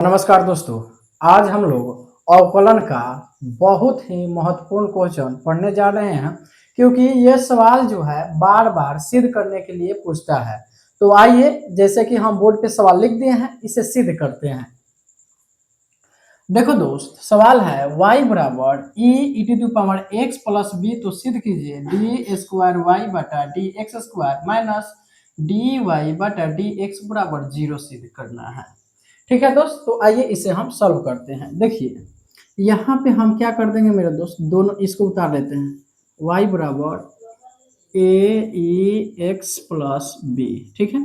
नमस्कार दोस्तों। आज हम लोग अवकलन का बहुत ही महत्वपूर्ण क्वेश्चन पढ़ने जा रहे हैं, क्योंकि ये सवाल जो है बार बार सिद्ध करने के लिए पूछता है। तो आइए, जैसे कि हम बोर्ड पे सवाल लिख दिए हैं, इसे सिद्ध करते हैं। देखो दोस्त, सवाल है y बराबर e to the power x plus b. तो सिद्ध कीजिए डी स्क्वायर वाई बटा D x square minus d y बटा डी एक्स बराबर 0 सिद्ध करना है। ठीक है दोस्त, तो आइए इसे हम सॉल्व करते हैं। देखिए, यहाँ पे हम क्या कर देंगे मेरे दोस्त, दोनों इसको उतार लेते हैं। y बराबर ए ई एक्स प्लस बी। ठीक है,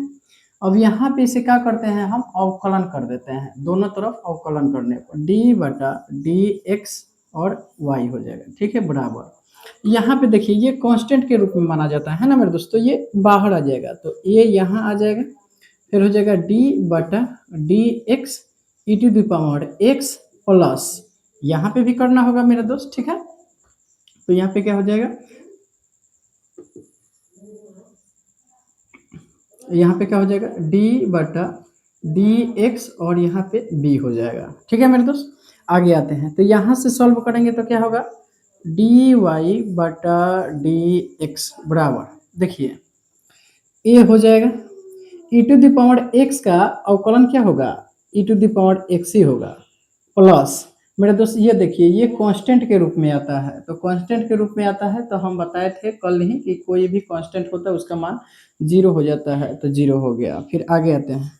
अब यहाँ पे इसे क्या करते हैं, हम अवकलन कर देते हैं। दोनों तरफ अवकलन करने पर डी बटा डी एक्स और y हो जाएगा। ठीक है, बराबर यहाँ पे देखिए ये कांस्टेंट के रूप में माना जाता है ना मेरे दोस्तों, ये बाहर आ जाएगा तो ये यहाँ आ जाएगा, फिर हो जाएगा डी बटा D X E to the power X plus, यहाँ पे भी करना होगा मेरे दोस्त। ठीक है, तो यहाँ पे क्या हो जाएगा, यहाँ पे क्या हो जाएगा डी बटा डी एक्स और यहाँ पे बी हो जाएगा। ठीक है मेरे दोस्त, आगे आते हैं। तो यहाँ से सॉल्व करेंगे तो क्या होगा, डी वाई बटा डी एक्स बराबर, देखिए ए हो जाएगा e to the power x का अवकलन क्या होगा, ई टू द पावर एक्स ही होगा, प्लस मेरे दोस्त ये देखिए ये कांस्टेंट के रूप में आता है। तो कांस्टेंट के रूप में आता है तो हम बताए थे कल ही कि कोई भी कांस्टेंट होता है उसका मान 0 हो जाता है, तो 0 हो गया। फिर आगे आते हैं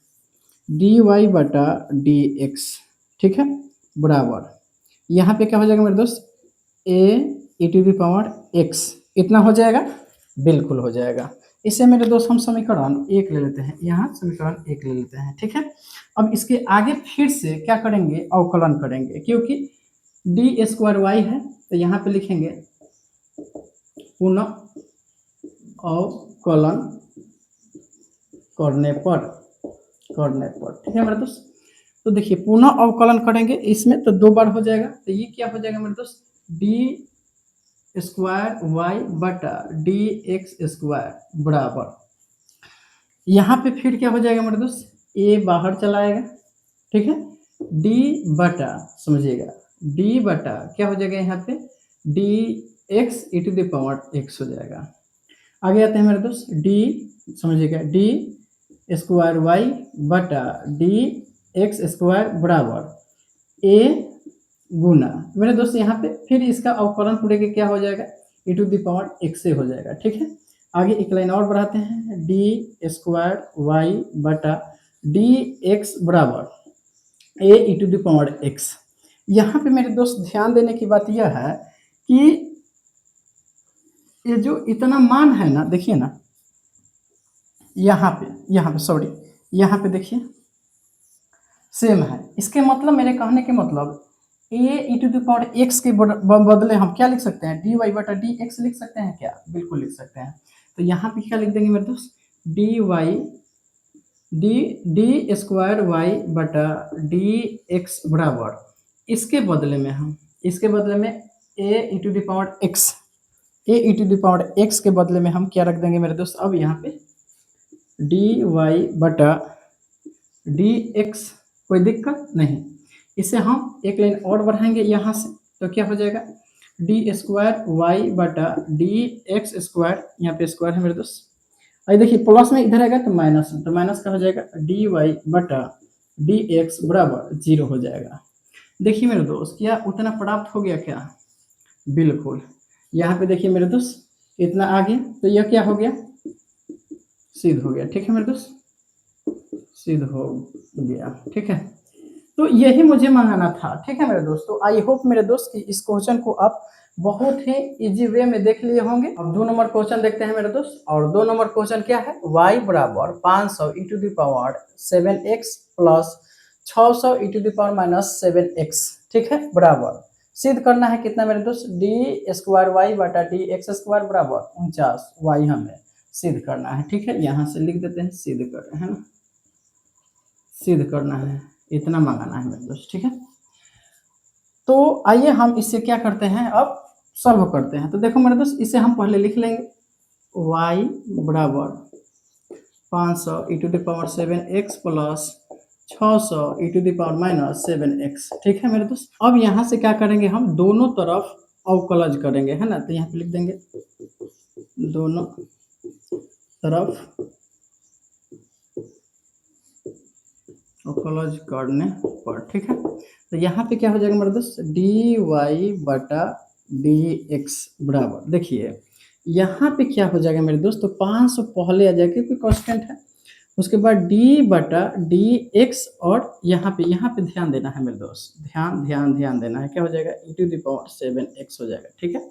डी वाई बटा डी एक्स। ठीक है, बराबर यहाँ पे क्या हो जाएगा मेरे दोस्त, ए e to the power x, इतना हो जाएगा, बिल्कुल हो जाएगा। इसे मेरे दोस्त हम समीकरण 1 ले लेते हैं, यहाँ समीकरण 1 ले लेते हैं। ठीक है, अब इसके आगे फिर से क्या करेंगे, अवकलन करेंगे, क्योंकि डी स्क्वायर वाई है तो यहाँ पे लिखेंगे पुनः अवकलन करने पर। ठीक है मेरे दोस्त, तो देखिए पुनः अवकलन करेंगे इसमें तो 2 बार हो जाएगा, तो ये क्या हो जाएगा मेरे दोस्त, डी स्क्वायर वाई बटा डी एक्स स्क्वायर बराबर, यहाँ पे फिर क्या हो जाएगा मेरे दोस्त, ए बाहर चला आएगा। ठीक है, डी बटा, समझिएगा डी बटा क्या हो जाएगा यहाँ पे D X E to the power X हो जाएगा। आगे आते हैं मेरे दोस्त, डी समझिएगा डी स्क्वायर वाई बटा डी एक्स स्क्वायर बराबर ए गुना मेरे दोस्त, यहाँ पे फिर इसका अवकलन पूरे के क्या हो जाएगा, e to the power x से हो जाएगा। ठीक है, आगे एक लाइन और बढ़ाते हैं, डी स्क्वायर वाई बटा डी एक्स बराबर ए e to the power x. यहाँ पे मेरे दोस्त ध्यान देने की बात यह है कि ये जो इतना मान है ना, देखिए ना यहाँ पे सॉरी, यहाँ पे देखिए सेम है। इसके मतलब, मेरे कहने के मतलब ए e to the power x के बदले हम क्या लिख सकते हैं, डी वाई बटा डी एक्स लिख सकते हैं क्या, बिल्कुल लिख सकते हैं। तो यहाँ पे क्या लिख देंगे मेरे दोस्त, d y d square Y बटा डी एक्स बराबर, इसके बदले में a e to the power x, a e to the power x के बदले में हम क्या रख देंगे मेरे दोस्त, अब यहाँ पे डी वाई बटा डी एक्स, कोई दिक्कत नहीं। इसे हम एक लाइन और बढ़ाएंगे यहाँ से, तो क्या हो जाएगा डी स्क्वायर वाई बटा डी एक्स स्क्वायर, यहाँ पे स्क्वायर है मेरे दोस्त, अरे देखिए प्लस में इधर आएगा तो माइनस का हो जाएगा डी वाई बटा डी एक्स बराबर 0 हो जाएगा। देखिए मेरे दोस्त, क्या उतना प्राप्त हो गया क्या, बिल्कुल। यहाँ पे देखिए मेरे दोस्त इतना आ गया, तो यह क्या हो गया, सिद्ध हो गया। ठीक है मेरे दोस्त, सिद्ध हो गया। ठीक है, तो यही मुझे मंगाना था। ठीक है मेरे दोस्तों, आई होप मेरे दोस्त कि इस क्वेश्चन को आप बहुत ही इजी वे में देख लिए होंगे। अब 2 नंबर क्वेश्चन देखते हैं मेरे दोस्त, और 2 नंबर क्वेश्चन क्या है, y बराबर 500 e to the power 7x plus 600 e to the power minus 7x। ठीक है, बराबर सिद्ध करना है कितना मेरे दोस्त, डी स्क्वायर वाई बटा डी एक्स स्क्वायर बराबर 49 वाई हमें सिद्ध करना है। ठीक है, यहाँ से लिख देते हैं, सिद्ध कर रहे हैं ना, सिद्ध करना है, इतना मंगाना है मेरे दोस्त। ठीक है, तो आइए हम इससे क्या करते हैं, अब सॉल्व करते हैं। तो देखो मेरे दोस्त, इसे हम पहले लिख लेंगे, y बराबर 500 e to the power 7x plus 600 e to the power minus 7x। ठीक है मेरे दोस्त, अब यहाँ से क्या करेंगे, हम दोनों तरफ अवकलज करेंगे, है ना। तो यहाँ पे लिख देंगे दोनों तरफ अवकलज करने पर। ठीक है, तो यहाँ पे क्या हो जाएगा मेरे दोस्त, डी वाई बटा डी एक्स बराबर, देखिए यहाँ पे क्या हो जाएगा मेरे दोस्त, तो 500 पहले आ जाएगा क्योंकि कांस्टेंट है। उसके बाद डी बटा डी एक्स, और यहाँ पे ध्यान देना है मेरे दोस्त, ध्यान देना है, क्या हो जाएगा e to the power 7x हो जाएगा। ठीक है,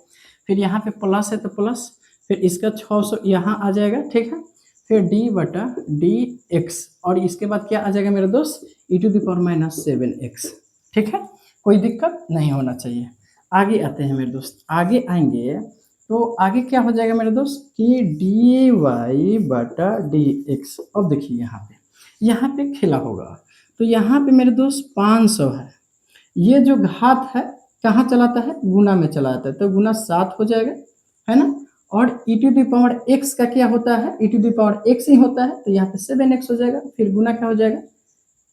फिर यहाँ पे प्लस है तो प्लस, फिर इसका 600 यहाँ आ जाएगा। ठीक है, फिर डी बटा डी एक्स, और इसके बाद क्या आ जाएगा मेरे दोस्त, e to the power minus 7x। ठीक है, कोई दिक्कत नहीं होना चाहिए। आगे आते हैं मेरे दोस्त, आगे आएंगे तो आगे क्या हो जाएगा मेरे दोस्त कि डी वाई बटा डी एक्स। अब देखिए यहाँ पे खेला होगा, तो यहाँ पे मेरे दोस्त 500 है, ये जो घात है कहाँ चलाता है, गुना में चलाता है, तो गुना 7 हो जाएगा, है ना। और ई टू द पावर एक्स का क्या होता है, e to the power x ही होता है, तो यहाँ पे 7x हो जाएगा, फिर गुना क्या हो जाएगा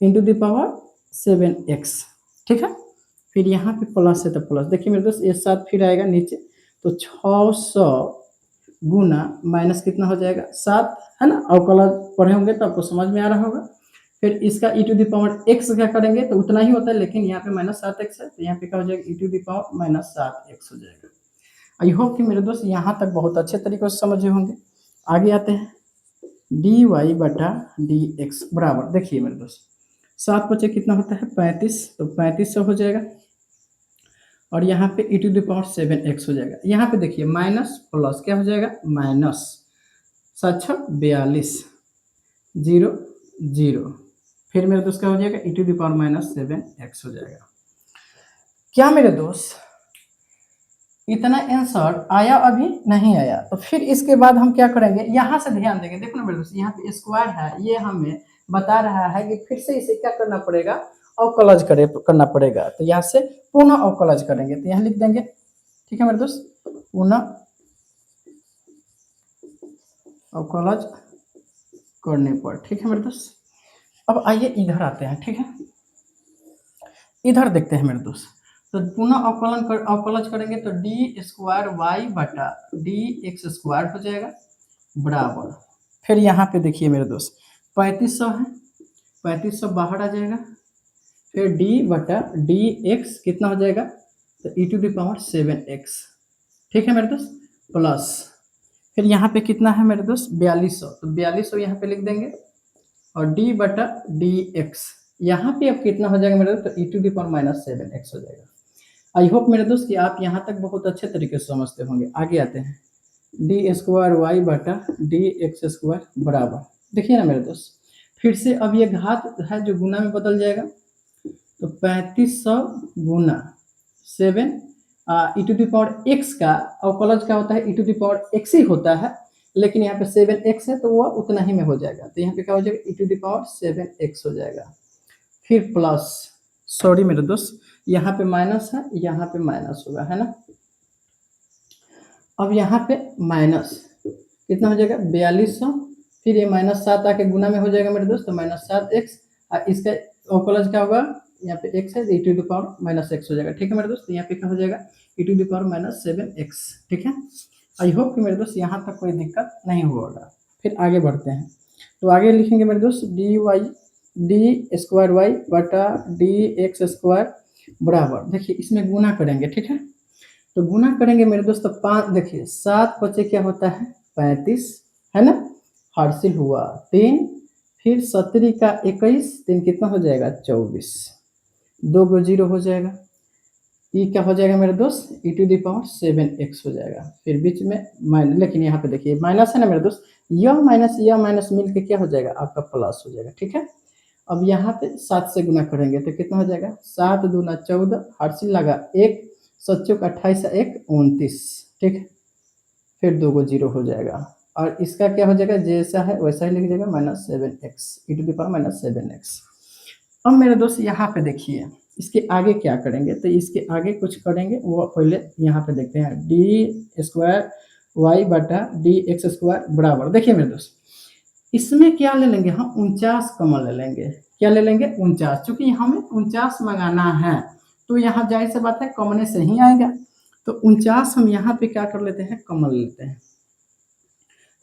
इंटू द पावर 7x। ठीक है, फिर यहाँ पे प्लस है तो प्लस, देखिए मेरे दोस्त ये 7 फिर आएगा नीचे, तो 600 गुना माइनस कितना हो जाएगा 7, है ना। अवकलज पढ़े होंगे तो आपको समझ में आ रहा होगा। फिर इसका ई टू द पावर एक्स क्या करेंगे तो उतना ही होता है, लेकिन यहाँ पे माइनस 7x है, तो यहाँ पे क्या हो जाएगा e to the power minus 7x हो जाएगा। आई होप कि मेरे दोस्त यहाँ तक बहुत अच्छे तरीके से समझे होंगे। आगे आते हैं, डी वाई बटा डी एक्स बराबर, देखिए मेरे दोस्त 7 बचे कितना होता है 35, तो 3500 हो जाएगा, और यहाँ पे ई टू द पावर 7x हो जाएगा। यहाँ पे देखिए माइनस प्लस क्या हो जाएगा, माइनस 7×42 0 0, फिर मेरे दोस्त क्या हो जाएगा e to the power minus 7x हो जाएगा। क्या मेरे दोस्त इतना आंसर आया, अभी नहीं आया, तो फिर इसके बाद हम क्या करेंगे, यहाँ से ध्यान देंगे। देखो ना मेरे दोस्त यहाँ पे स्क्वायर है, ये हमें बता रहा है कि फिर से इसे क्या करना पड़ेगा, अवकलज करना पड़ेगा, तो यहाँ से पुनः अवकलज करेंगे, तो यहाँ लिख देंगे। ठीक है मेरे दोस्त, पुनः अवकलज करने पर। ठीक है मेरे दोस्त, अब आइए इधर आते हैं। ठीक है, इधर देखते हैं मेरे दोस्त, तो पुनः अवकलज करेंगे तो डी स्क्वायर वाई बटा डी एक्स स्क्वायर हो जाएगा बराबर, फिर यहाँ पे देखिए मेरे दोस्त 3500 है, 3500 बाहर आ जाएगा, फिर डी बटा डी एक्स कितना हो जाएगा, तो e to the power 7x। ठीक है मेरे दोस्त, प्लस फिर यहाँ पे कितना है मेरे दोस्त 4200, तो 4200 यहाँ पे लिख देंगे, और डी बटा डी एक्स यहाँ पे अब कितना हो जाएगा मेरे दोस्त, तो e to the power minus 7x हो जाएगा। आई होप मेरे दोस्त कि आप यहाँ तक बहुत अच्छे तरीके से समझते होंगे। आगे आते हैं, डी स्क्वायर वाई बटा डी एक्स स्क्वायर बराबर, देखिए ना मेरे दोस्त फिर से अब ये घात है जो गुना में बदल जाएगा, तो 3500 गुना 7 ई टू द पावर एक्स का अवकलज क्या होता है, e to the power x ही होता है, लेकिन यहाँ पे 7x है तो वह उतना ही में हो जाएगा, तो यहाँ पे क्या हो जाएगा e to the power 7x हो जाएगा। फिर प्लस, सॉरी मेरे दोस्त यहाँ पे माइनस है, यहाँ पे माइनस होगा, है ना। अब यहाँ पे माइनस कितना हो जाएगा 4200, फिर ये माइनस 7 आके गुना में हो जाएगा मेरे दोस्त, तो माइनस 7x, और इसका अवकलज क्या होगा, यहाँ पे x है, e to the power minus x हो जाएगा। ठीक है मेरे दोस्त, यहाँ पे क्या हो जाएगा e to the power minus 7x। ठीक है, आई होप कि मेरे दोस्त यहाँ तक कोई दिक्कत नहीं होगा। फिर आगे बढ़ते हैं, तो आगे लिखेंगे मेरे दोस्त डी स्क्वायर वाई बटा डी एक्स स्क्वायर बराबर, देखिए इसमें गुना करेंगे। ठीक है, तो गुना करेंगे मेरे दोस्त, 5 देखिए 7 बचे क्या होता है 35, है ना, हासिल हुआ 3, फिर 17 का 21, 3 कितना हो जाएगा 24, 2 को 0 हो जाएगा, ई क्या हो जाएगा मेरे दोस्त e to the power 7x हो जाएगा, फिर बीच में माइनस, लेकिन यहाँ पे देखिए माइनस है ना मेरे दोस्त, यह माइनस मिल के क्या हो जाएगा आपका प्लस हो जाएगा। ठीक है, अब यहाँ पे 7 से गुना करेंगे तो कितना हो जाएगा 7 दूना 14, हासिल लगा 1, 7 चौक 28, 1 29। ठीक है, फिर 2 को 0 हो जाएगा, और इसका क्या हो जाएगा जैसा है वैसा ही लिख जाएगा minus 7x E to the power minus 7x। अब मेरे दोस्त यहाँ पे देखिए इसके आगे क्या करेंगे, तो इसके आगे कुछ करेंगे वो पहले यहाँ पे देखते हैं, डी स्क्वायर वाई बटा डी एक्स स्क्वायर बराबर, देखिए मेरे दोस्त इसमें क्या ले लेंगे हम 49 कॉमन ले लेंगे, क्या ले लेंगे 49, चूँकि हमें 49 मँगाना है, तो यहाँ ज़ाहिर-सी बात है कॉमन से ही आएगा। तो 49 हम यहाँ पे क्या कर लेते हैं, कॉमन लेते हैं।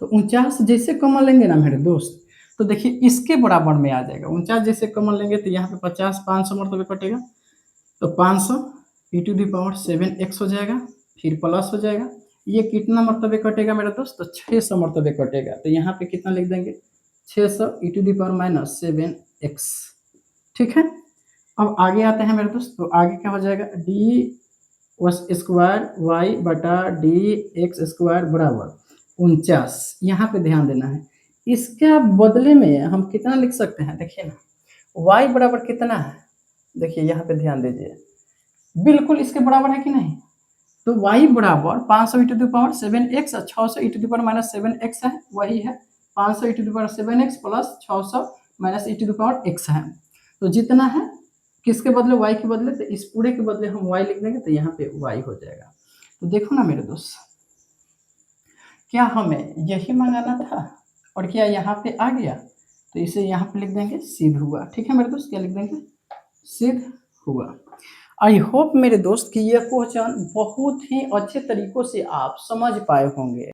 तो 49 जैसे कॉमन लेंगे ना मेरे दोस्त, तो देखिए इसके बराबर में आ जाएगा। 49 जैसे कॉमन लेंगे तो यहाँ पे 50 500 मरतबे कटेगा, तो 500 e to the power 7x हो जाएगा, फिर प्लस हो जाएगा। ये कितना मरतबे कटेगा मेरे दोस्त? तो 600 मरतबे कटेगा। तो यहाँ पे कितना लिख देंगे? 600 e to the power minus 7x, ठीक है? अब आगे आते हैं मेरे दोस्त, तो आगे क्या हो जाएगा? डी वस स्क्वायर वाई बटा डी एक्स स्क्वायर बराबर 49। यहाँ पे ध्यान देना है। इसके बदले में हम कितना लिख सकते हैं? देखिए ना, y बराबर कितना है? देखिए यहाँ पे ध्यान दीजिए, बिल्कुल इसके बराबर है कि नहीं? तो y बराबर 500 e to the power 7x और 600 e to the power minus 7x है, वही है 500 e to the power 7x plus 600 minus e to the power x है। तो जितना है किसके बदले? y के बदले, तो इस पूरे के बदले हम y लिख देंगे, तो यहाँ पे y हो जाएगा। तो देखो ना मेरे दोस्त, क्या हमें यही मंगाना था और क्या यहाँ पे आ गया? तो इसे यहाँ पे लिख देंगे सिद्ध हुआ। ठीक है मेरे दोस्त, क्या लिख देंगे? सिद्ध हुआ। आई होप मेरे दोस्त कि यह क्वेश्चन बहुत ही अच्छे तरीकों से आप समझ पाए होंगे।